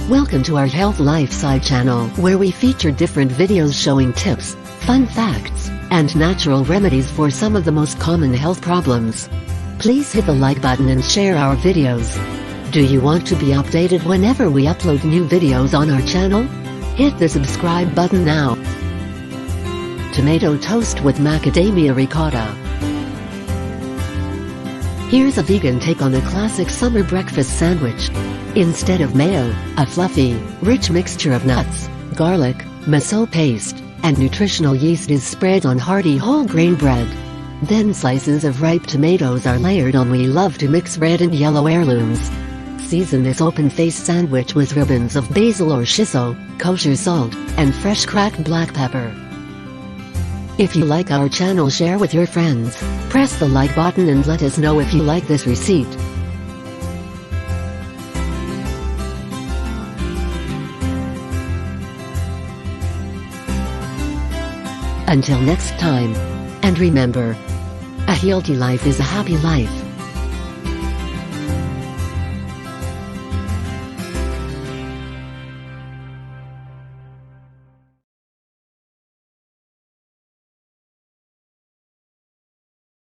Welcome to our Health Lifestyle channel, where we feature different videos showing tips, fun facts, and natural remedies for some of the most common health problems. Please hit the like button and share our videos. Do you want to be updated whenever we upload new videos on our channel? Hit the subscribe button now. Tomato toast with macadamia ricotta. Here's a vegan take on a classic summer breakfast sandwich. Instead of mayo, a fluffy, rich mixture of nuts, garlic, miso paste, and nutritional yeast is spread on hearty whole grain bread. Then slices of ripe tomatoes are layered on. We love to mix red and yellow heirlooms. Season this open-faced sandwich with ribbons of basil or shiso, kosher salt, and fresh cracked black pepper. If you like our channel, share with your friends, press the like button and let us know if you like this receipt. Until next time. And remember, a healthy life is a happy life.